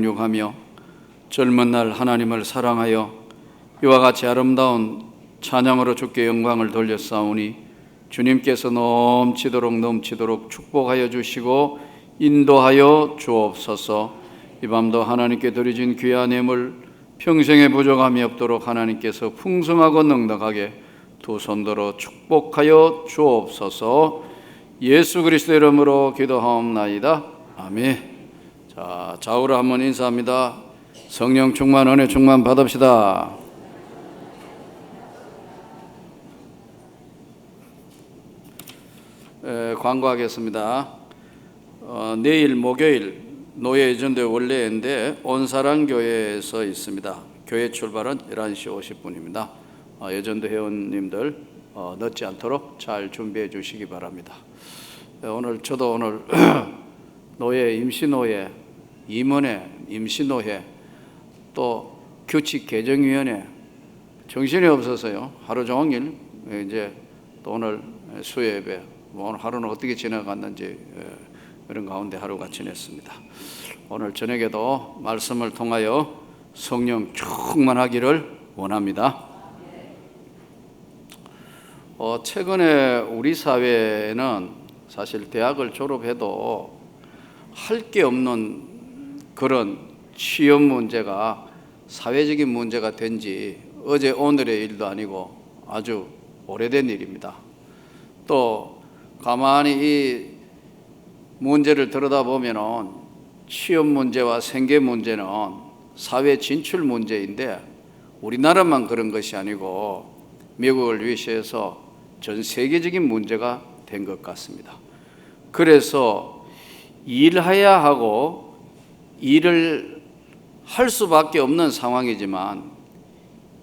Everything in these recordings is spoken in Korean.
경육하며 젊은 날 하나님을 사랑하여 이와 같이 아름다운 찬양으로 주께 영광을 돌렸사오니 주님께서 넘치도록 축복하여 주시고 인도하여 주옵소서. 이 밤도 하나님께 드려진 귀한 예물 평생에 부족함이 없도록 하나님께서 풍성하고 넉넉하게 두 손들어 축복하여 주옵소서. 예수 그리스도 이름으로 기도하옵나이다. 아멘. 자, 좌우로 한번 인사합니다. 성령 충만, 은혜 충만 받읍시다. 광고하겠습니다. 내일 목요일 노예전도 원래인데 온사랑교회에서 있습니다. 교회 출발은 11시 50분입니다. 예전도 회원님들 늦지 않도록 잘 준비해 주시기 바랍니다. 저도 오늘 노예, 임시노예, 임원회, 임시노예, 또 규칙 개정위원회 정신이 없어서요. 하루 종일 이제 또 오늘 수요예배, 오늘 하루는 어떻게 지나갔는지 그런 가운데 하루가 지냈습니다. 오늘 저녁에도 말씀을 통하여 성령 충만하기를 원합니다. 최근에 우리 사회는 사실 대학을 졸업해도 할 게 없는 그런 취업 문제가 사회적인 문제가 된 지 어제 오늘의 일도 아니고 아주 오래된 일입니다. 또 가만히 이 문제를 들여다보면 취업 문제와 생계 문제는 사회 진출 문제인데 우리나라만 그런 것이 아니고 미국을 위시해서 전 세계적인 문제가 된 것 같습니다. 그래서 일해야 하고 일을 할 수밖에 없는 상황이지만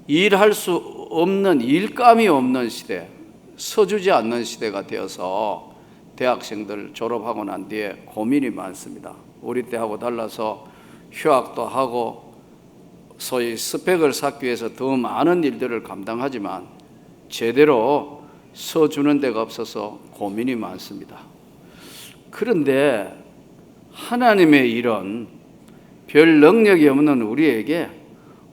일할 수 없는, 일감이 없는 시대, 서주지 않는 시대가 되어서 대학생들 졸업하고 난 뒤에 고민이 많습니다. 우리 때하고 달라서 휴학도 하고 소위 스펙을 쌓기 위해서 더 많은 일들을 감당하지만 제대로 서주는 데가 없어서 고민이 많습니다. 그런데 하나님의 일은 별 능력이 없는 우리에게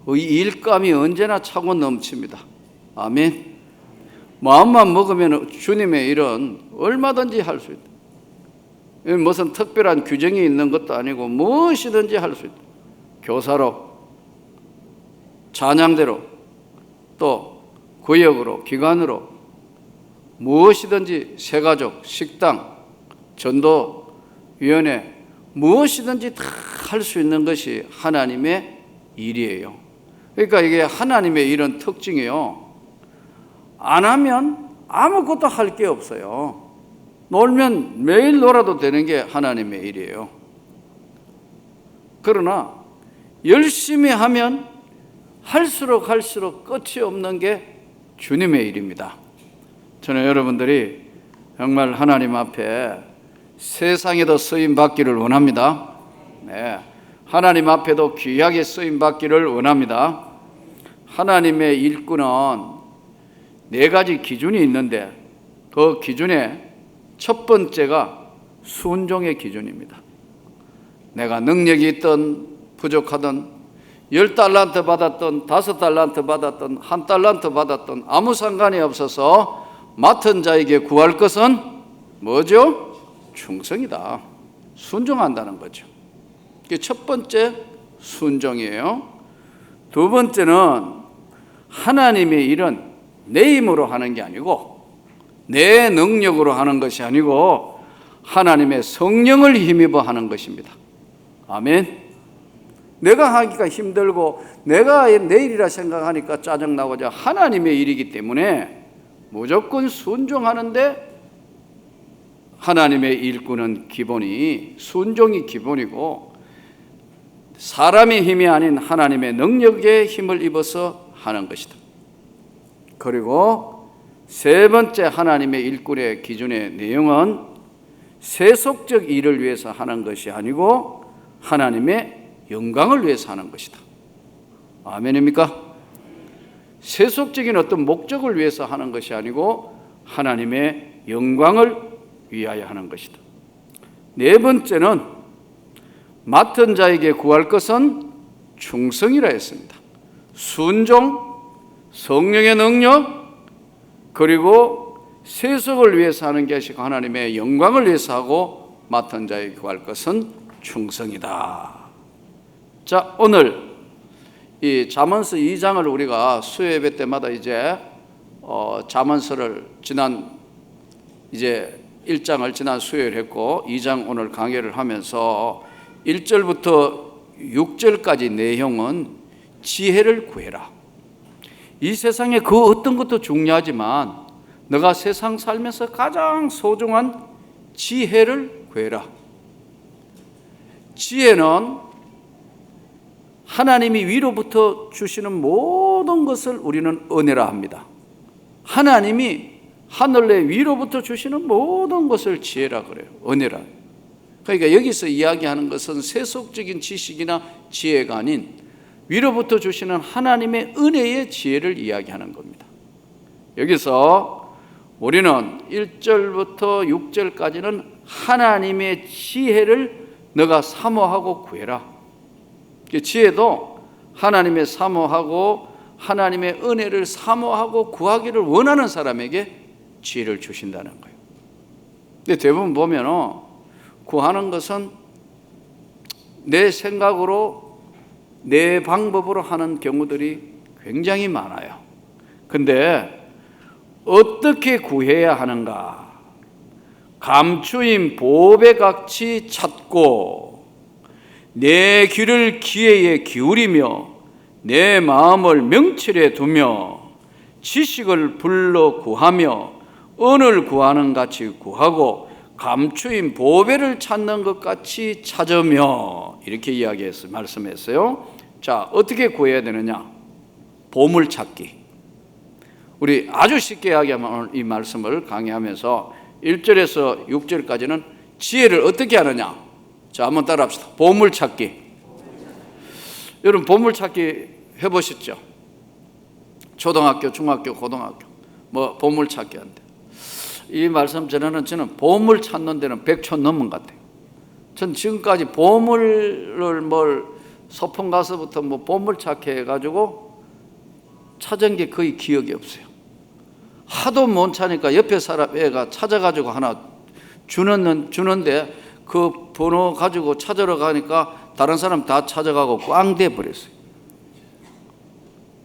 일감이 언제나 차고 넘칩니다. 아멘. 마음만 먹으면 주님의 일은 얼마든지 할 수 있다. 무슨 특별한 규정이 있는 것도 아니고 무엇이든지 할 수 있다. 교사로, 찬양대로, 또 구역으로, 기관으로 무엇이든지 새가족, 식당, 전도위원회 무엇이든지 다 할 수 있는 것이 하나님의 일이에요. 그러니까 이게 하나님의 일은 특징이에요. 안 하면 아무것도 할 게 없어요. 놀면 매일 놀아도 되는 게 하나님의 일이에요. 그러나 열심히 하면 할수록 끝이 없는 게 주님의 일입니다. 저는 여러분들이 정말 하나님 앞에 세상에도 쓰임 받기를 원합니다. 네, 하나님 앞에도 귀하게 쓰임 받기를 원합니다. 하나님의 일꾼은 4가지 기준이 있는데 그 기준의 첫 번째가 순종의 기준입니다. 내가 능력이 있든 부족하든 10달란트 받았든 5달란트 받았든 1달란트 받았든 아무 상관이 없어서 맡은 자에게 구할 것은 뭐죠? 충성이다. 순종한다는 거죠. 이게 첫 번째 순종이에요. 두 번째는 하나님의 일은 내 힘으로 하는 게 아니고 내 능력으로 하는 것이 아니고 하나님의 성령을 힘입어 하는 것입니다. 아멘. 내가 하기가 힘들고 내가 내 일이라 생각하니까 짜증나고자 하나님의 일이기 때문에 무조건 순종하는데 하나님의 일꾼은 기본이 순종이 기본이고 사람의 힘이 아닌 하나님의 능력의 힘을 입어서 하는 것이다. 그리고 세 번째 하나님의 일꾼의 기준의 내용은 세속적 일을 위해서 하는 것이 아니고 하나님의 영광을 위해서 하는 것이다. 아멘입니까? 세속적인 어떤 목적을 위해서 하는 것이 아니고 하나님의 영광을 위하여 하는 것이다. 네 번째는 맡은 자에게 구할 것은 충성이라 했습니다. 순종, 성령의 능력, 그리고 세속을 위해서 하는 것이 하나님의 영광을 위해서 하고 맡은 자에게 구할 것은 충성이다. 자, 오늘 이 잠언서 2장을 우리가 수요예배 때마다 이제 잠언서를 이제 1장을 지난 수요일 했고 2장 오늘 강해를 하면서 1절부터 6절까지 내용은 지혜를 구해라. 이 세상에 그 어떤 것도 중요하지만 너가 세상 살면서 가장 소중한 지혜를 구해라. 지혜는 하나님이 위로부터 주시는 모든 것을 우리는 은혜라 합니다. 하나님이 하늘의 위로부터 주시는 모든 것을 지혜라 그래요. 은혜라. 그러니까 여기서 이야기하는 것은 세속적인 지식이나 지혜가 아닌 위로부터 주시는 하나님의 은혜의 지혜를 이야기하는 겁니다. 여기서 우리는 1절부터 6절까지는 하나님의 지혜를 너가 사모하고 구해라. 지혜도 하나님의 사모하고 하나님의 은혜를 사모하고 구하기를 원하는 사람에게 지혜를 주신다는 거예요. 근데 대부분 보면 구하는 것은 내 생각으로 내 방법으로 하는 경우들이 굉장히 많아요. 근데 어떻게 구해야 하는가? 감추인 보배같이 찾고 내 귀를 기회에 기울이며 내 마음을 명철에 두며 지식을 불러 구하며 은을 구하는 같이 구하고 감추인 보배를 찾는 것 같이 찾으며 이렇게 이야기했어요. 말씀했어요. 자, 어떻게 구해야 되느냐? 보물 찾기. 우리 아주 쉽게 이야기하면 이 말씀을 강의하면서 1절에서 6절까지는 지혜를 어떻게 하느냐? 자, 한번 따라합시다. 보물 찾기. 여러분 보물 찾기 해보셨죠? 초등학교, 중학교, 고등학교 뭐 보물 찾기 한대. 이 말씀 전에는 저는 보물 찾는 데는 100초 넘은 것 같아요. 전 지금까지 보물을 서평 가서부터 보물 찾기 해가지고 찾은 게 거의 기억이 없어요. 하도 못 찾으니까 옆에 사람 애가 찾아가지고 하나 주는데 그 번호 가지고 찾으러 가니까 다른 사람 다 찾아가고 꽝 돼 버렸어요.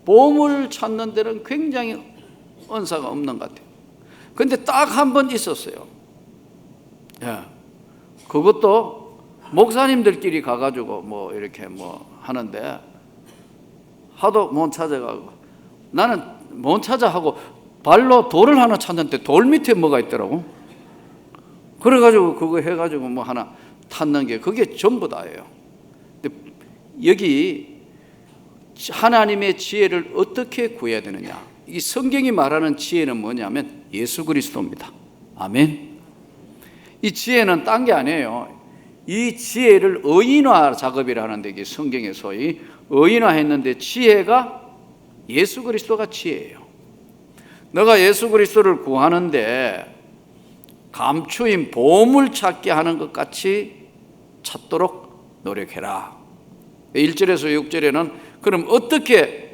보물 찾는 데는 굉장히 은사가 없는 것 같아요. 근데 딱 한 번 있었어요. 예. 그것도 목사님들끼리 가가지고 이렇게 하는데 하도 못 찾아가고 나는 못 찾아 하고 발로 돌을 하나 찾는데 돌 밑에 뭐가 있더라고. 그래가지고 그거 해가지고 하나 탔는 게 그게 전부 다예요. 근데 여기 하나님의 지혜를 어떻게 구해야 되느냐? 이 성경이 말하는 지혜는 뭐냐면 예수 그리스도입니다. 아멘. 이 지혜는 딴 게 아니에요. 이 지혜를 의인화 작업이라 하는데 이게 성경에 소위 의인화했는데 지혜가 예수 그리스도가 지혜예요. 너가 예수 그리스도를 구하는데 감추인 보물 찾기 하는 것 같이 찾도록 노력해라. 1절에서 6절에는 그럼 어떻게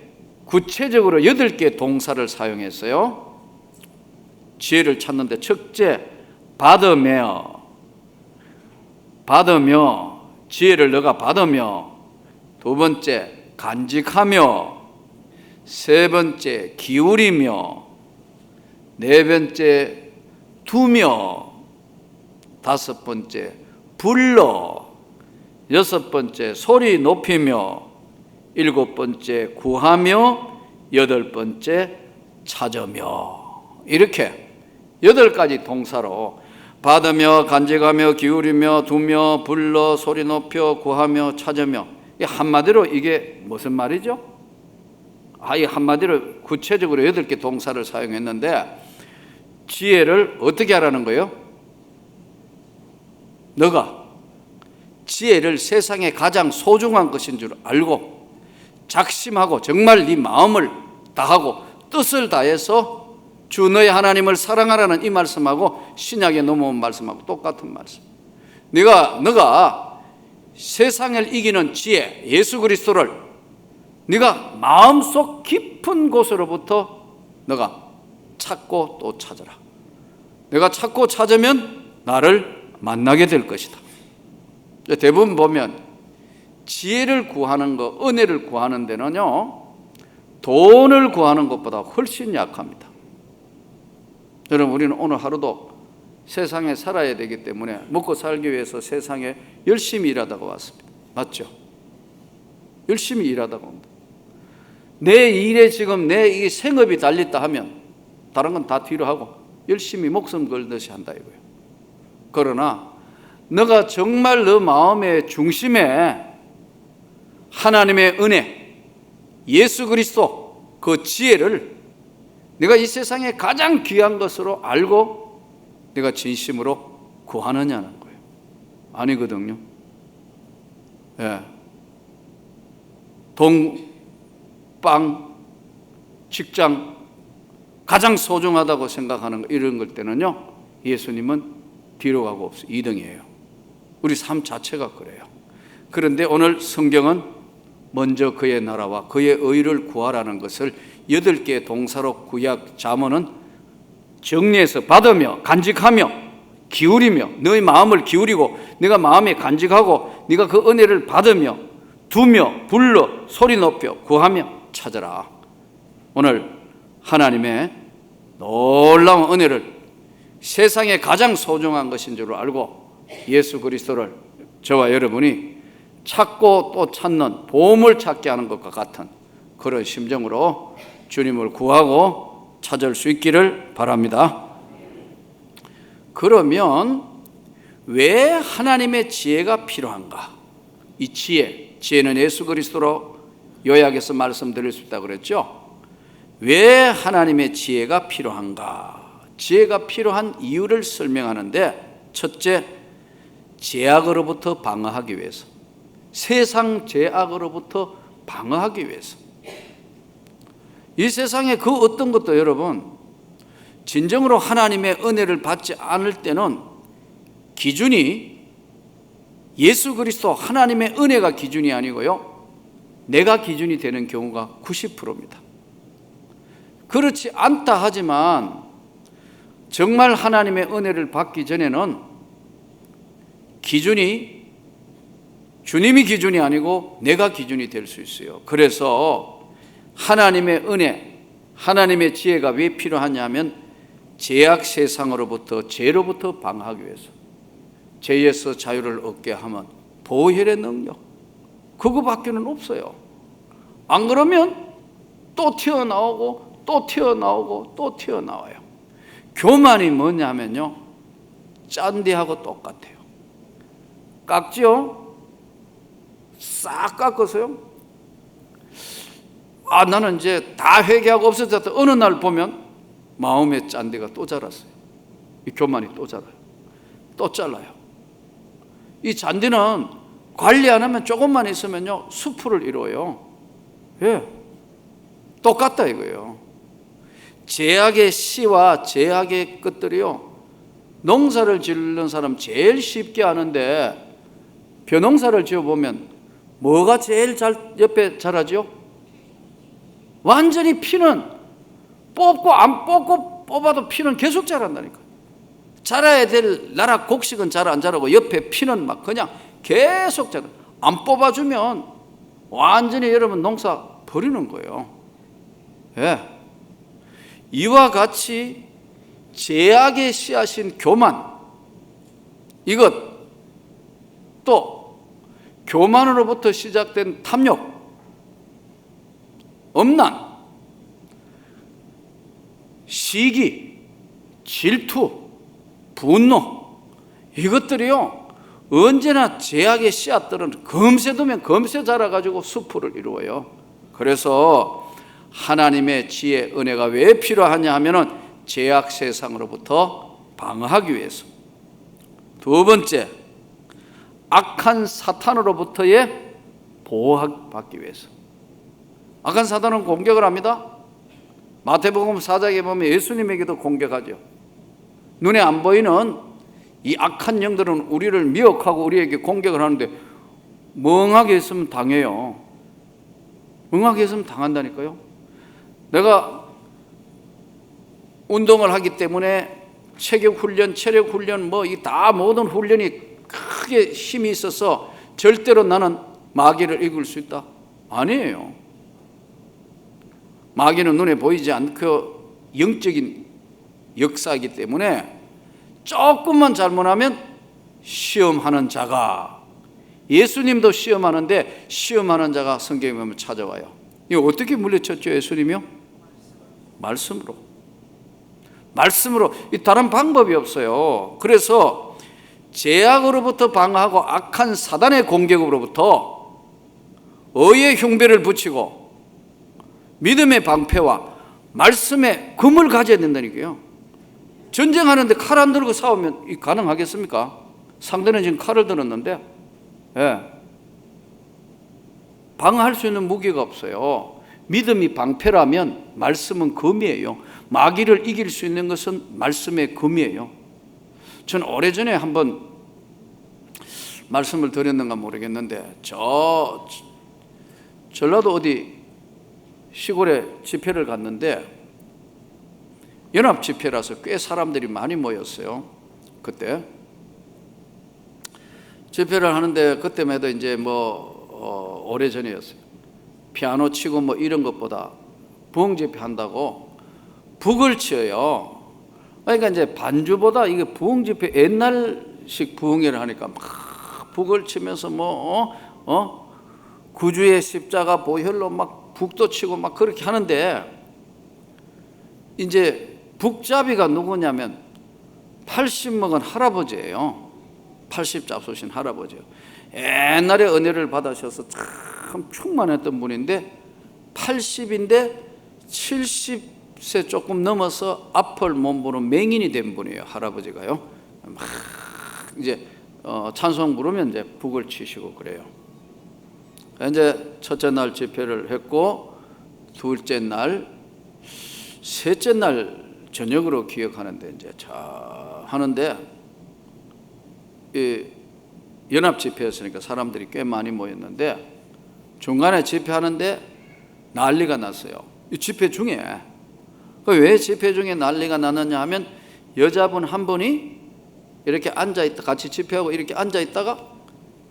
구체적으로 8개 동사를 사용했어요? 지혜를 찾는데 첫째, 받으며 지혜를 너가 받으며, 두 번째, 간직하며, 세 번째, 기울이며, 네 번째, 두며, 다섯 번째, 불러, 여섯 번째, 소리 높이며, 일곱 번째, 구하며, 여덟 번째, 찾으며. 이렇게 8가지 동사로 받으며, 간직하며, 기울이며, 두며, 불러, 소리 높여, 구하며, 찾으며. 한마디로 이게 무슨 말이죠? 이 한마디로 구체적으로 8개 동사를 사용했는데 지혜를 어떻게 하라는 거예요? 너가 지혜를 세상에 가장 소중한 것인 줄 알고 작심하고 정말 네 마음을 다하고 뜻을 다해서 주 너의 하나님을 사랑하라는 이 말씀하고 신약에 넘어온 말씀하고 똑같은 말씀. 너가 세상을 이기는 지혜 예수 그리스도를 네가 마음속 깊은 곳으로부터 너가 찾고 또 찾아라. 내가 찾고 찾으면 나를 만나게 될 것이다. 대부분 보면 지혜를 구하는 거, 은혜를 구하는 데는요, 돈을 구하는 것보다 훨씬 약합니다. 여러분, 우리는 오늘 하루도 세상에 살아야 되기 때문에 먹고 살기 위해서 세상에 열심히 일하다가 왔습니다. 맞죠? 열심히 일하다가 옵니다. 내 일에 지금 내 이 생업이 달렸다 하면 다른 건 다 뒤로 하고 열심히 목숨 걸듯이 한다 이거예요. 그러나 너가 정말 너 마음의 중심에 하나님의 은혜, 예수 그리스도 그 지혜를 내가 이 세상에 가장 귀한 것으로 알고 내가 진심으로 구하느냐는 거예요. 아니거든요. 예. 돈, 빵, 직장 가장 소중하다고 생각하는 거, 이런 걸 때는요, 예수님은 뒤로 가고 없어요. 2등이에요. 우리 삶 자체가 그래요. 그런데 오늘 성경은 먼저 그의 나라와 그의 의를 구하라는 것을 8개의 동사로 구약 잠언은 정리해서 받으며 간직하며 기울이며 너의 마음을 기울이고 네가 마음에 간직하고 네가 그 은혜를 받으며 두며 불러 소리 높여 구하며 찾아라. 오늘 하나님의 놀라운 은혜를 세상에 가장 소중한 것인 줄 알고 예수 그리스도를 저와 여러분이 찾고 또 찾는 보물 찾게 하는 것과 같은 그런 심정으로 주님을 구하고 찾을 수 있기를 바랍니다. 그러면 왜 하나님의 지혜가 필요한가? 이 지혜는 예수 그리스도로 요약해서 말씀드릴 수 있다고 그랬죠. 왜 하나님의 지혜가 필요한가? 지혜가 필요한 이유를 설명하는데, 첫째, 죄악으로부터 방어하기 위해서, 세상 죄악으로부터 방어하기 위해서. 이 세상에 그 어떤 것도 여러분 진정으로 하나님의 은혜를 받지 않을 때는 기준이 예수 그리스도 하나님의 은혜가 기준이 아니고요, 내가 기준이 되는 경우가 90%입니다. 그렇지 않다 하지만 정말 하나님의 은혜를 받기 전에는 기준이 주님이 기준이 아니고 내가 기준이 될 수 있어요. 그래서 하나님의 은혜, 하나님의 지혜가 왜 필요하냐면 죄악 세상으로부터, 죄로부터 방어하기 위해서, 죄에서 자유를 얻게 하면 보혈의 능력, 그거밖에는 없어요. 안 그러면 또 튀어나오고 또 튀어나오고 또 튀어나와요. 교만이 뭐냐면요, 짠디하고 똑같아요. 깎지요? 싹 깎았어요. 나는 이제 다 회개하고 없어졌다. 어느 날 보면 마음의 짠디가 또 자랐어요. 이 교만이 또 자라요. 또 잘라요. 이 잔디는 관리 안 하면 조금만 있으면요 수풀을 이루어요. 예, 똑같다 이거예요. 죄악의 씨와 죄악의 것들이요, 농사를 짓는 사람 제일 쉽게 하는데 벼농사를 지어보면 뭐가 제일 잘 옆에 자라죠? 완전히 피는 뽑고 안 뽑고 뽑아도 피는 계속 자란다니까. 자라야 될 나라 곡식은 잘 안 자라고 옆에 피는 막 그냥 계속 자라. 안 뽑아주면 완전히 여러분 농사 버리는 거예요. 예. 이와 같이 죄악의 씨앗인 교만, 이것, 또 교만으로부터 시작된 탐욕, 엄난, 시기, 질투, 분노, 이것들이요 언제나 죄악의 씨앗들은 금세 두면 금세 자라가지고 수풀을 이루어요. 그래서 하나님의 지혜, 은혜가 왜 필요하냐 하면은 죄악 세상으로부터 방어하기 위해서. 두 번째, 악한 사탄으로부터의 보호받기 위해서. 악한 사탄은 공격을 합니다. 마태복음 4장에 보면 예수님에게도 공격하죠. 눈에 안 보이는 이 악한 영들은 우리를 미혹하고 우리에게 공격을 하는데 멍하게 있으면 당해요. 멍하게 있으면 당한다니까요. 내가 운동을 하기 때문에 체격 훈련, 체력 훈련, 뭐 이 다 모든 훈련이 크게 힘이 있어서 절대로 나는 마귀를 이길 수 있다? 아니에요. 마귀는 눈에 보이지 않고 영적인 역사이기 때문에 조금만 잘못하면 시험하는 자가, 예수님도 시험하는데 시험하는 자가 성경에 보면 찾아와요. 이거 어떻게 물리쳤죠, 예수님이요? 말씀으로. 말씀으로. 다른 방법이 없어요. 그래서 죄악으로부터 방어하고 악한 사단의 공격으로부터 의의 흉배를 붙이고 믿음의 방패와 말씀의 금을 가져야 된다니까요. 전쟁하는데 칼 안 들고 싸우면 가능하겠습니까? 상대는 지금 칼을 들었는데, 예. 방어할 수 있는 무기가 없어요. 믿음이 방패라면 말씀은 금이에요. 마귀를 이길 수 있는 것은 말씀의 금이에요. 저는 오래전에 한번 말씀을 드렸는가 모르겠는데, 전라도 어디 시골에 집회를 갔는데, 연합 집회라서 꽤 사람들이 많이 모였어요. 그때 집회를 하는데, 그때만 해도 이제 오래전이었어요. 피아노 치고 뭐 이런 것보다 부흥 집회 한다고 북을 치어요. 그러니까 이제 반주보다 이게 부흥 집회, 옛날식 부흥회를 하니까 막 북을 치면서 구주의 십자가 보혈로 막 북도 치고 막 그렇게 하는데, 이제 북잡이가 누구냐면 80 먹은 할아버지예요. 80 잡수신 할아버지예요. 옛날에 은혜를 받으셔서 참 충만했던 분인데 80인데 70세 조금 넘어서 앞을 못 보는 맹인이 된 분이에요. 할아버지가요. 막 이제 찬송 부르면 이제 북을 치시고 그래요. 이제 첫째 날 집회를 했고, 둘째 날, 셋째 날 저녁으로 기억하는데, 이제 하는데, 이 연합 집회였으니까 사람들이 꽤 많이 모였는데, 중간에 집회하는데 난리가 났어요. 이 집회 중에. 왜 집회 중에 난리가 나느냐 하면, 여자분 한 분이 이렇게 앉아있다, 같이 집회하고 이렇게 앉아있다가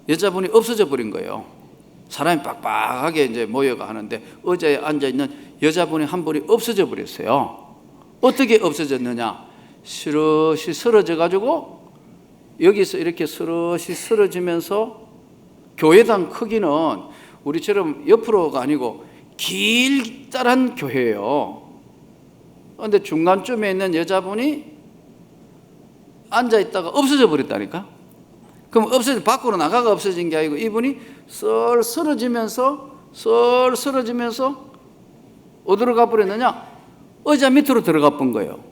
여자분이 없어져 버린 거예요. 사람이 빡빡하게 이제 모여가 하는데 의자에 앉아있는 여자분이 한 분이 없어져 버렸어요. 어떻게 없어졌느냐? 스르시 쓰러져 가지고 여기서 이렇게 스르시 쓰러지면서, 교회당 크기는 우리처럼 옆으로가 아니고 길다란 교회예요. 그런데 중간쯤에 있는 여자분이 앉아있다가 없어져 버렸다니까. 그럼 밖으로 나가가 없어진 게 아니고, 이분이 썰 쓰러지면서 어디로 가버렸느냐? 의자 밑으로 들어가 본 거예요.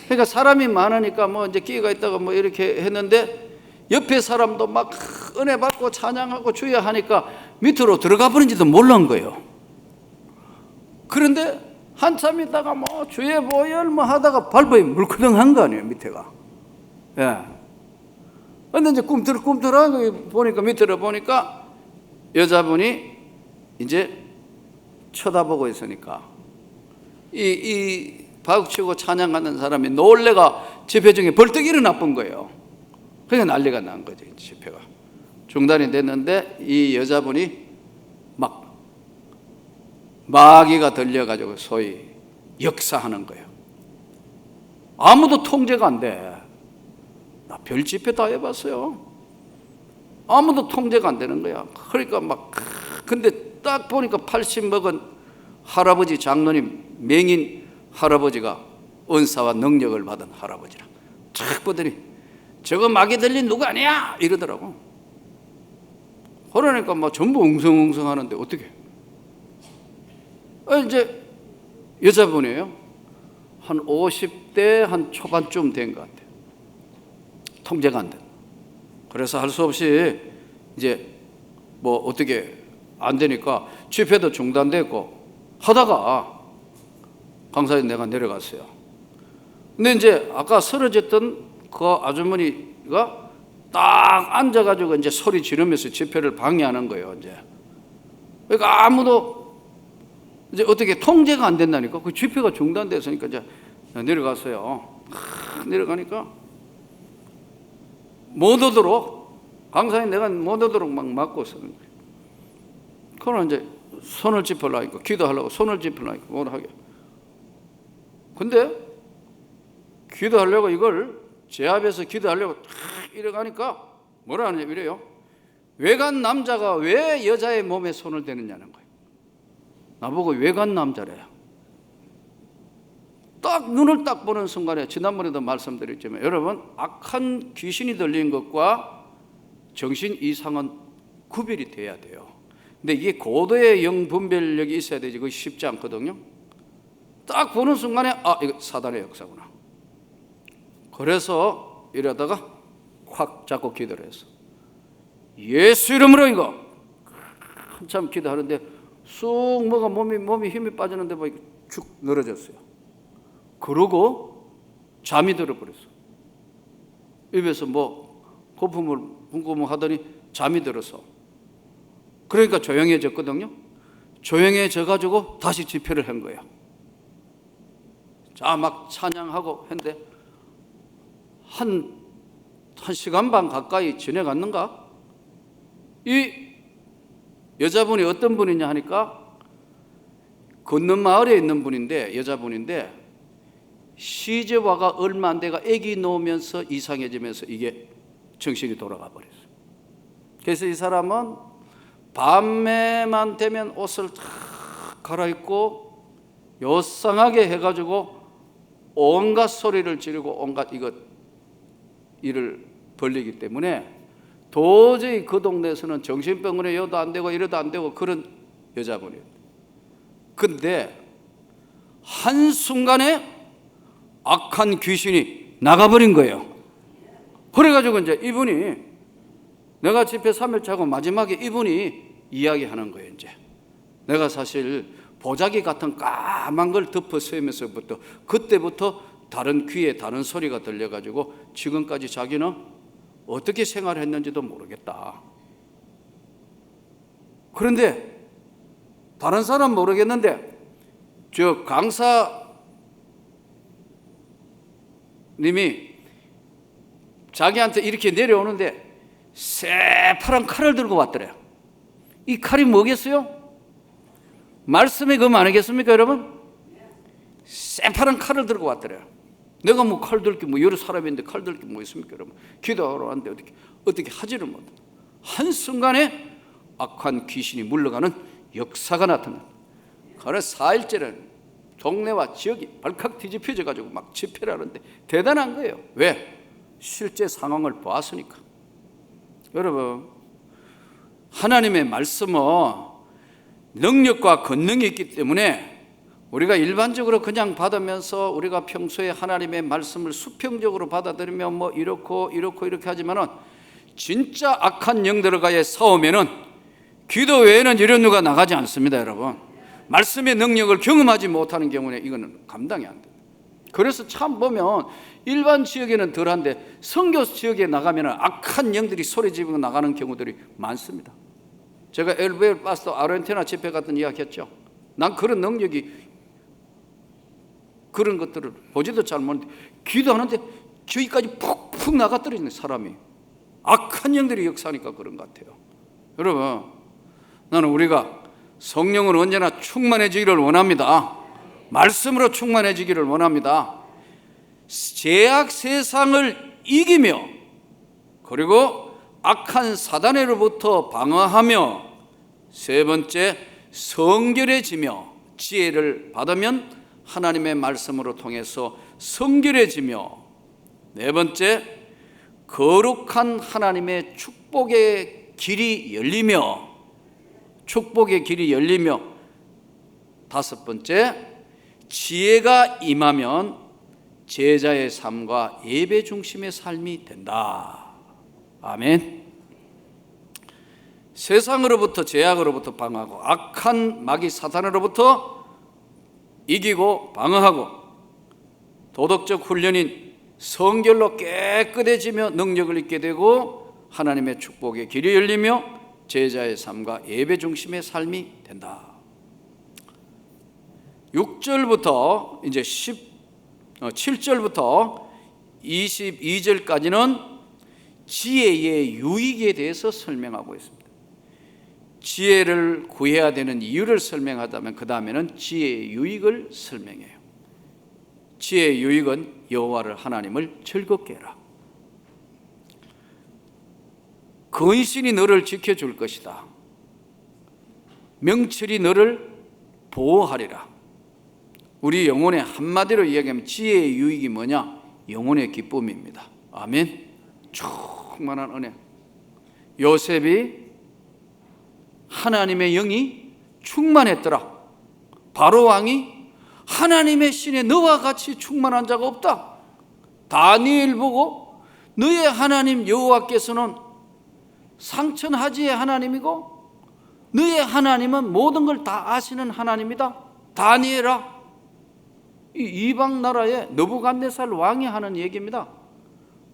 그러니까 사람이 많으니까 이제 끼가 있다가 이렇게 했는데, 옆에 사람도 막 은혜 받고 찬양하고 주여 하니까 밑으로 들어가 버린지도 몰란 거예요. 그런데 한참 있다가 주의 보혈 하다가 발버둥이 물크덩한 거 아니에요, 밑에가. 예. 근데 이제 꿈틀꿈틀하고 보니까, 밑으로 보니까 여자분이 이제 쳐다보고 있으니까 이 박치고 찬양하는 사람이 놀래가 집회 중에 벌떡 일어나 본 거예요. 그러니까 난리가 난 거죠. 집회가 중단이 됐는데, 이 여자분이 막 마귀가 들려가지고 소위 역사하는 거예요. 아무도 통제가 안 돼. 나 별 집회 다 해봤어요. 아무도 통제가 안 되는 거야. 그러니까 근데 딱 보니까 80 먹은 할아버지, 장로님, 맹인 할아버지가 은사와 능력을 받은 할아버지라. 쫙 보더니 저거 마귀 들린 누구 아니야? 이러더라고. 그러니까 전부 웅성웅성 하는데 어떻게? 이제 여자분이에요. 한 50대 한 초반쯤 된 것 같아요. 통제가 안 돼. 그래서 할 수 없이 이제 어떻게 안 되니까 집회도 중단됐고 하다가 강사님 내가 내려갔어요. 근데 이제 아까 쓰러졌던 그 아주머니가 딱 앉아가지고 이제 소리 지르면서 집회를 방해하는 거예요. 이제 그러니까 아무도 이제 어떻게 통제가 안 된다니까. 그 집회가 중단됐으니까 이제 내려갔어요. 내려가니까 못 오도록 강사님 내가 못 오도록 막 막고 있었는 거예요. 그러나 이제 손을 짚으려니까 기도하려고 손을 짚으려니까 뭘 하게. 근데 기도하려고 이걸 제 앞에서 기도하려고 이래 가니까 뭐라 하느냐 이래요. 외간 남자가 왜 여자의 몸에 손을 대느냐는 거예요. 나보고 외간 남자래요. 딱 눈을 딱 보는 순간에 지난번에도 말씀드렸지만 여러분 악한 귀신이 들린 것과 정신 이상은 구별이 돼야 돼요. 근데 이게 고도의 영 분별력이 있어야 되지 그게 쉽지 않거든요. 딱 보는 순간에 아 이거 사단의 역사구나. 그래서 이러다가 확 잡고 기도를 했어. 예수 이름으로 이거 한참 기도하는데 쑥 뭐가 몸이 힘이 빠지는데 뭐 축 늘어졌어요. 그러고 잠이 들어버렸어. 입에서 뭐 거품을 뿜고 하더니 잠이 들어서 그러니까 조용해졌거든요. 조용해져가지고 다시 집회를 한 거예요. 자, 막 찬양하고 했는데 한 시간 반 가까이 지내갔는가? 이 여자분이 어떤 분이냐 하니까 건넌 마을에 있는 분인데 여자분인데 시집와가 얼마 안 돼가 아기 놓으면서 이상해지면서 이게 정신이 돌아가 버렸어요. 그래서 이 사람은 밤에만 되면 옷을 다 갈아입고 요상하게 해가지고 온갖 소리를 지르고 온갖 일을 벌리기 때문에 도저히 그 동네에서는 정신병원에 여도 안 되고 이래도 안 되고 그런 여자분이에요. 근데 한순간에 악한 귀신이 나가버린 거예요. 그래가지고 이제 이분이 내가 집회 3일차고 마지막에 이분이 이야기하는 거예요. 이제 내가 사실 보자기 같은 까만 걸 덮어 세우면서부터 그때부터 다른 귀에 다른 소리가 들려가지고 지금까지 자기는 어떻게 생활했는지도 모르겠다. 그런데 다른 사람 모르겠는데 저 강사님이 자기한테 이렇게 내려오는데 새파란 칼을 들고 왔더래요. 이 칼이 뭐겠어요? 말씀의 금 아니겠습니까 여러분? 새파란 칼을 들고 왔더래요. 내가 뭐 칼 들 게 뭐 여러 사람인데 칼 들 게 뭐 있습니까 여러분? 기도하러 왔는데 어떻게 하지를 못해. 한순간에 악한 귀신이 물러가는 역사가 나타납니다. 그래서 4일째는 동네와 지역이 발칵 뒤집혀져 가지고 막 집회를 하는데 대단한 거예요. 왜? 실제 상황을 보았으니까. 여러분 하나님의 말씀은 능력과 권능이 있기 때문에 우리가 일반적으로 그냥 받으면서 우리가 평소에 하나님의 말씀을 수평적으로 받아들이면 뭐 이렇게 하지만은 진짜 악한 영들과의 싸움에는 기도 외에는 이런 누가 나가지 않습니다. 여러분 말씀의 능력을 경험하지 못하는 경우에 이거는 감당이 안 돼요. 그래서 참 보면 일반 지역에는 덜한데 선교 지역에 나가면 악한 영들이 소리 지르고 나가는 경우들이 많습니다. 제가 엘베 파스토 아르헨티나 집회 같은 이야기 했죠. 난 그런 능력이 그런 것들을 보지도 잘 못하는데 기도하는데 저기까지 푹푹 나가 떨어지는 사람이 악한 영들이 역사하니까 그런 것 같아요. 여러분 나는 우리가 성령으로 언제나 충만해지기를 원합니다. 말씀으로 충만해지기를 원합니다. 죄악 세상을 이기며 그리고 악한 사단으로부터 방어하며 세 번째 성결해지며 지혜를 받으면 하나님의 말씀으로 통해서 성결해지며 네 번째 거룩한 하나님의 축복의 길이 열리며 다섯 번째 지혜가 임하면 제자의 삶과 예배 중심의 삶이 된다. 아멘. 세상으로부터 죄악으로부터 방어하고 악한 마귀 사탄으로부터 이기고 방어하고 도덕적 훈련인 성결로 깨끗해지며 능력을 얻게 되고 하나님의 축복의 길이 열리며 제자의 삶과 예배 중심의 삶이 된다. 6절부터 이제 7절부터 22절까지는 지혜의 유익에 대해서 설명하고 있습니다. 지혜를 구해야 되는 이유를 설명하다면 그 다음에는 지혜의 유익을 설명해요. 지혜의 유익은 여호와를 하나님을 즐겁게 해라. 근신이 너를 지켜줄 것이다. 명철이 너를 보호하리라. 우리 영혼의 한마디로 이야기하면 지혜의 유익이 뭐냐? 영혼의 기쁨입니다. 아멘. 충만한 은혜. 요셉이 하나님의 영이 충만했더라. 바로 왕이 하나님의 신에 너와 같이 충만한 자가 없다. 다니엘 보고 너의 하나님 여호와께서는 상천하지의 하나님이고 너의 하나님은 모든 걸 다 아시는 하나님이다. 다니엘아, 이 이방 나라의 느부갓네살 왕이 하는 얘기입니다.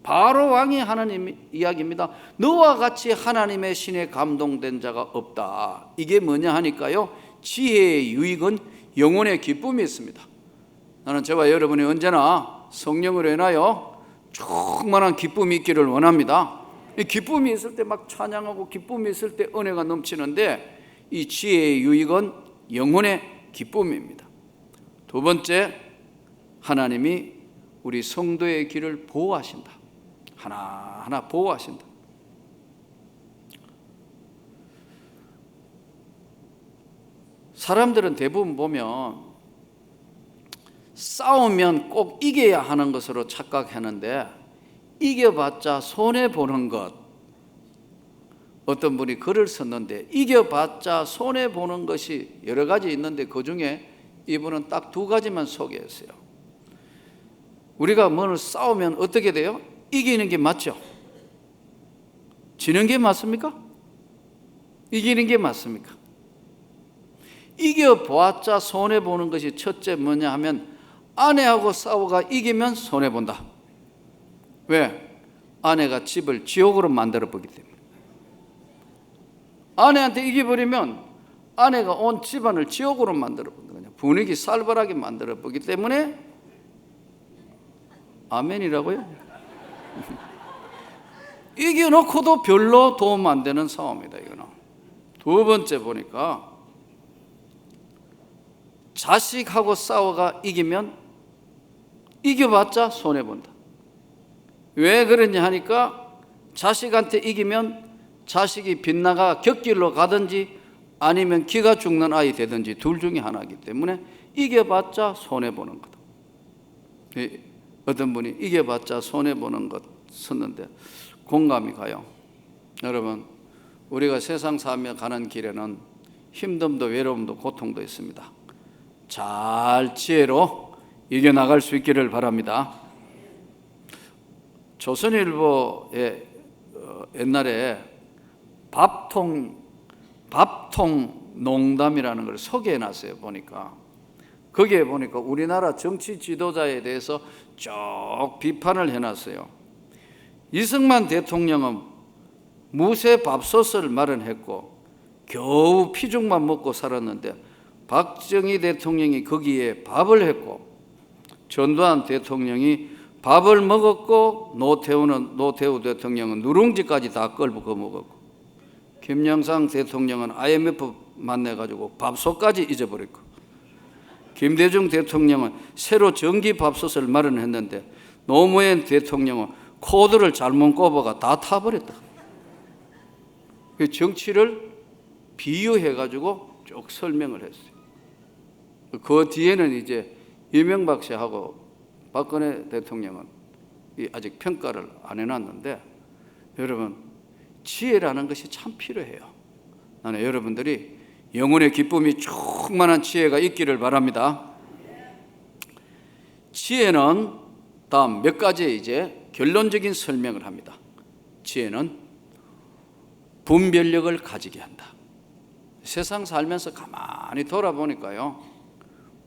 바로 왕이 하나님 이야기입니다. 너와 같이 하나님의 신에 감동된 자가 없다. 이게 뭐냐 하니까요, 지혜의 유익은 영혼의 기쁨이 있습니다. 나는 저와 여러분이 언제나 성령으로 인하여 충만한 기쁨이 있기를 원합니다. 이 기쁨이 있을 때 막 찬양하고 기쁨이 있을 때 은혜가 넘치는데 이 지혜의 유익은 영혼의 기쁨입니다. 두 번째, 하나님이 우리 성도의 길을 보호하신다. 하나하나 보호하신다. 사람들은 대부분 보면 싸우면 꼭 이겨야 하는 것으로 착각하는데 이겨봤자 손해보는 것. 어떤 분이 글을 썼는데 이겨봤자 손해보는 것이 여러 가지 있는데 그중에 이분은 딱 두 가지만 소개했어요. 우리가 뭘 싸우면 어떻게 돼요? 이기는 게 맞죠? 지는 게 맞습니까? 이기는 게 맞습니까? 이겨보았자 손해보는 것이 첫째 뭐냐 하면 아내하고 싸워가 이기면 손해본다. 왜? 아내가 집을 지옥으로 만들어보기 때문에. 아내한테 이겨버리면 아내가 온 집안을 지옥으로 만들어본다. 분위기 살벌하게 만들어보기 때문에 아멘이라고요? 이겨놓고도 별로 도움 안 되는 싸움이다. 이거는. 두 번째 보니까 자식하고 싸워가 이기면 이겨봤자 손해본다. 왜 그러냐 하니까 자식한테 이기면 자식이 빗나가 곁길로 가든지 아니면 기가 죽는 아이 되든지 둘 중에 하나이기 때문에 이겨봤자 손해보는 거다. 어떤 분이 이겨봤자 손해보는 것 썼는데 공감이 가요. 여러분, 우리가 세상 살며 가는 길에는 힘듦도 외로움도 고통도 있습니다. 잘 지혜로 이겨나갈 수 있기를 바랍니다. 조선일보에 옛날에 밥통 농담이라는 걸 소개해놨어요. 보니까 거기에 보니까 우리나라 정치 지도자에 대해서 쭉 비판을 해놨어요. 이승만 대통령은 무쇠 밥솥을 마련했고 겨우 피죽만 먹고 살았는데 박정희 대통령이 거기에 밥을 했고 전두환 대통령이 밥을 먹었고 노태우 대통령은 누룽지까지 다 끌고 먹었고 김영삼 대통령은 IMF 만나가지고 밥솥까지 잊어버렸고 김대중 대통령은 새로 전기 밥솥을 마련했는데 노무현 대통령은 코드를 잘못 꼽아가 다 타버렸다. 정치를 비유해가지고 쭉 설명을 했어요. 그 뒤에는 이제 이명박 씨하고 박근혜 대통령은 아직 평가를 안 해놨는데 여러분, 지혜라는 것이 참 필요해요. 나는 여러분들이 영혼의 기쁨이 충만한 지혜가 있기를 바랍니다. 지혜는 다음 몇 가지의 이제 결론적인 설명을 합니다. 지혜는 분별력을 가지게 한다. 세상 살면서 가만히 돌아보니까요,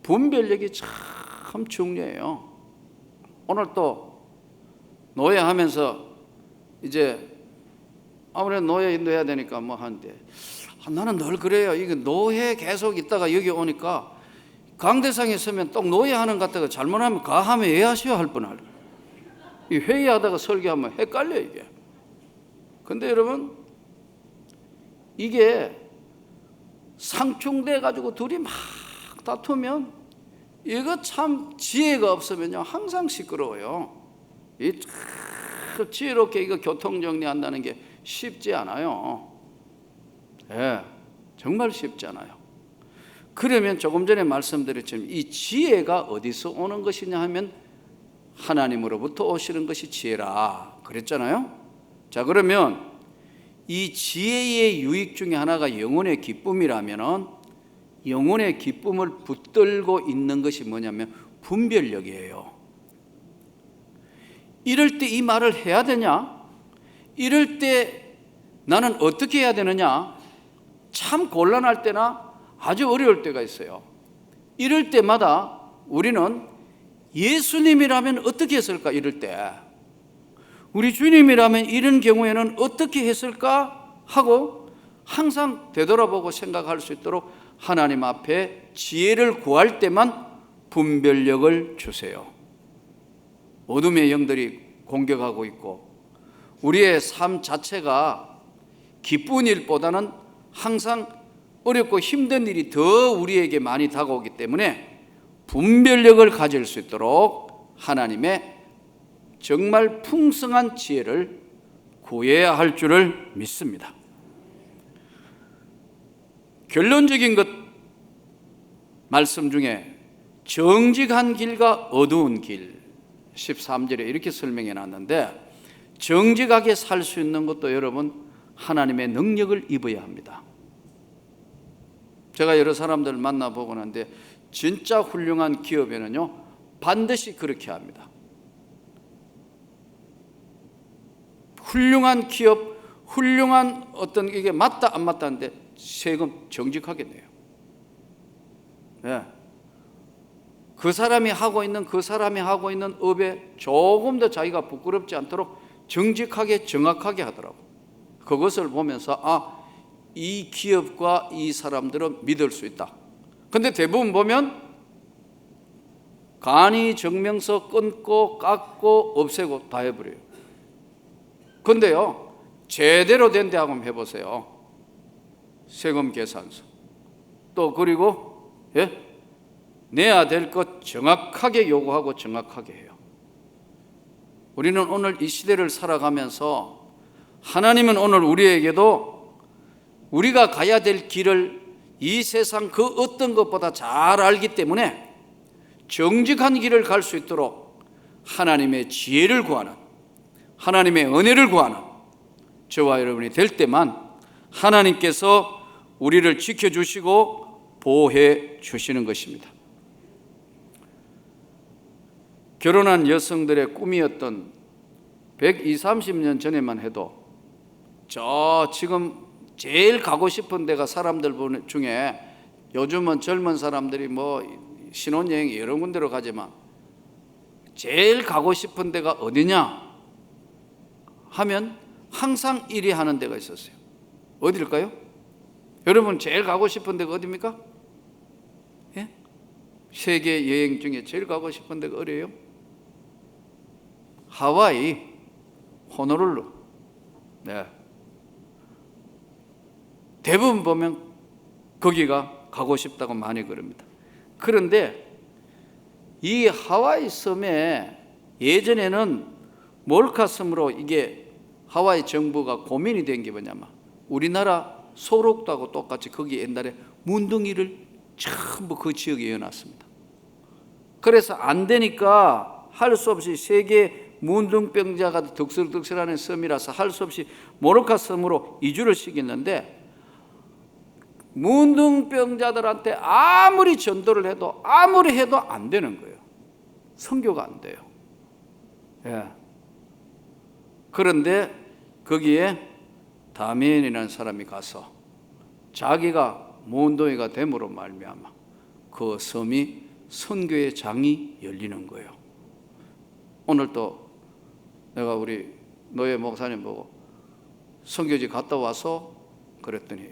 분별력이 참 중요해요. 오늘 또 노예하면서 이제 아무래도 노예 인도해야 되니까 뭐 하는데 나는 늘 그래요. 이거 노예 계속 있다가 여기 오니까 강대상에 서면 또 노예하는 것 같다가 잘못하면 가하면 예하셔야 할 뻔할. 이 회의하다가 설교하면 헷갈려 이게. 근데 여러분 이게 상충돼 가지고 둘이 막 다투면 이거 참 지혜가 없으면요 항상 시끄러워요. 이 지혜롭게 이거 교통 정리한다는 게 쉽지 않아요. 예, 정말 쉽지 않아요. 그러면 조금 전에 말씀드렸지만 이 지혜가 어디서 오는 것이냐 하면 하나님으로부터 오시는 것이 지혜라 그랬잖아요. 자, 그러면 이 지혜의 유익 중에 하나가 영혼의 기쁨이라면 영혼의 기쁨을 붙들고 있는 것이 뭐냐면 분별력이에요. 이럴 때 이 말을 해야 되냐? 이럴 때 나는 어떻게 해야 되느냐? 참 곤란할 때나 아주 어려울 때가 있어요. 이럴 때마다 우리는 예수님이라면 어떻게 했을까? 이럴 때 우리 주님이라면 이런 경우에는 어떻게 했을까? 하고 항상 되돌아보고 생각할 수 있도록 하나님 앞에 지혜를 구할 때만 분별력을 주세요. 어둠의 영들이 공격하고 있고 우리의 삶 자체가 기쁜 일보다는 항상 어렵고 힘든 일이 더 우리에게 많이 다가오기 때문에 분별력을 가질 수 있도록 하나님의 정말 풍성한 지혜를 구해야 할 줄을 믿습니다. 결론적인 것 말씀 중에 정직한 길과 어두운 길 13절에 이렇게 설명해 놨는데 정직하게 살 수 있는 것도 여러분 하나님의 능력을 입어야 합니다. 제가 여러 사람들을 만나보곤 하는데 진짜 훌륭한 기업에는요 반드시 그렇게 합니다. 훌륭한 기업, 훌륭한 어떤 이게 맞다 안 맞다는데 세금 정직하게 내요. 네. 그 사람이 하고 있는 업에 조금 더 자기가 부끄럽지 않도록 정직하게 정확하게 하더라고. 그것을 보면서 이 기업과 이 사람들은 믿을 수 있다. 근데 대부분 보면 간이 증명서 끊고 깎고 없애고 다 해버려요. 근데요 제대로 된 데 한번 해보세요. 세금 계산서 또 그리고 내야 될 것 정확하게 요구하고 정확하게 해요. 우리는 오늘 이 시대를 살아가면서 하나님은 오늘 우리에게도 우리가 가야 될 길을 이 세상 그 어떤 것보다 잘 알기 때문에 정직한 길을 갈 수 있도록 하나님의 지혜를 구하는 하나님의 은혜를 구하는 저와 여러분이 될 때만 하나님께서 우리를 지켜주시고 보호해 주시는 것입니다. 결혼한 여성들의 꿈이었던 120, 30년 전에만 해도 저 지금 제일 가고 싶은 데가 사람들 중에 요즘은 젊은 사람들이 뭐 신혼여행 여러 군데로 가지만 제일 가고 싶은 데가 어디냐 하면 항상 1위 하는 데가 있었어요. 어디일까요? 여러분 제일 가고 싶은 데가 어디입니까? 예? 세계 여행 중에 제일 가고 싶은 데가 어디예요? 하와이, 호놀룰루. 네. 대부분 보면 거기가 가고 싶다고 많이 그럽니다. 그런데 이 하와이 섬에 예전에는 몰카 섬으로 이게 하와이 정부가 고민이 된 게 뭐냐면 우리나라 소록도하고 똑같이 거기 옛날에 문둥이를 전부 그 지역에 이어놨습니다. 그래서 안 되니까 할 수 없이 세계 문둥병자가 득실득실하는 섬이라서 할 수 없이 모로카 섬으로 이주를 시켰는데 문둥병자들한테 아무리 전도를 해도 아무리 해도 안 되는 거예요. 선교가 안 돼요. 예. 그런데 거기에 다미엔이라는 사람이 가서 자기가 문둥이가 됨으로 말미암아 그 섬이 선교의 장이 열리는 거예요. 오늘 또 내가 우리 노예 목사님 보고 선교지 갔다 와서 그랬더니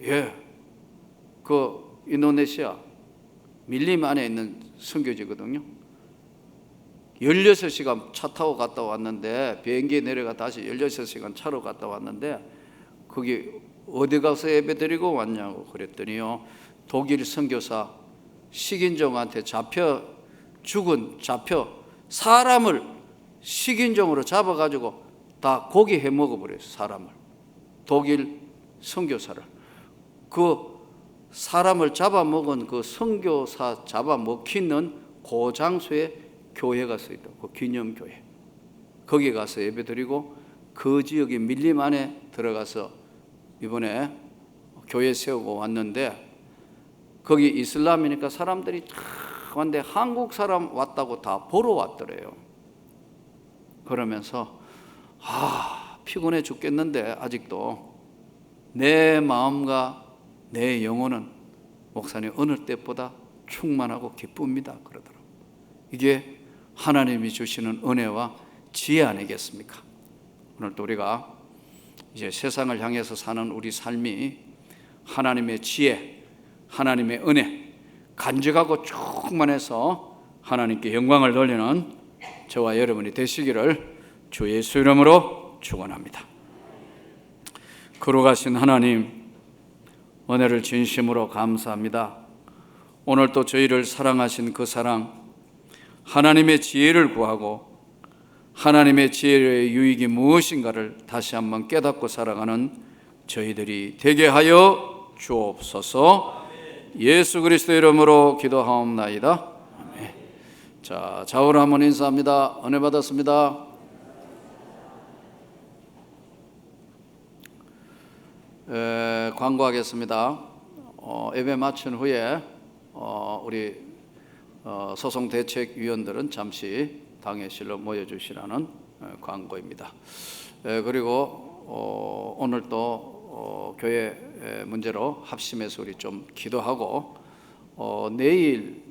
그 인도네시아 밀림 안에 있는 선교지거든요. 16시간 차 타고 갔다 왔는데, 비행기에 내려가 다시 16시간 차로 갔다 왔는데, 거기 어디 가서 예배 드리고 왔냐고 그랬더니요, 독일 선교사 식인종한테 죽은 사람을 식인종으로 잡아가지고 다 고기 해 먹어버렸어요. 사람을, 독일 선교사를. 그 사람을 잡아먹은 그 선교사 잡아먹히는 그 장소에 교회가 서 있다. 그 기념교회. 거기 가서 예배드리고 그 지역의 밀림 안에 들어가서 이번에 교회 세우고 왔는데, 거기 이슬람이니까 사람들이 다 왔는데 한국 사람 왔다고 다 보러 왔더래요. 그러면서 피곤해 죽겠는데 아직도 내 마음과 내 영혼은 목사님 어느 때보다 충만하고 기쁩니다 그러더라고요. 이게 하나님이 주시는 은혜와 지혜 아니겠습니까? 오늘도 우리가 이제 세상을 향해서 사는 우리 삶이 하나님의 지혜, 하나님의 은혜, 간직하고 충만해서 하나님께 영광을 돌리는 저와 여러분이 되시기를 주 예수 이름으로 축원합니다. 거룩하신 하나님, 은혜를 진심으로 감사합니다. 오늘 또 저희를 사랑하신 그 사랑, 하나님의 지혜를 구하고 하나님의 지혜의 유익이 무엇인가를 다시 한번 깨닫고 살아가는 저희들이 되게 하여 주옵소서. 예수 그리스도 이름으로 기도하옵나이다. 아멘. 자, 좌우로 한번 인사합니다. 은혜 받았습니다. 광고하겠습니다. 예배 마친 후에 우리 소송대책위원들은 잠시 당회실로 모여주시라는 광고입니다. 그리고 오늘 또 교회 문제로 합심해서 우리 좀 기도하고 내일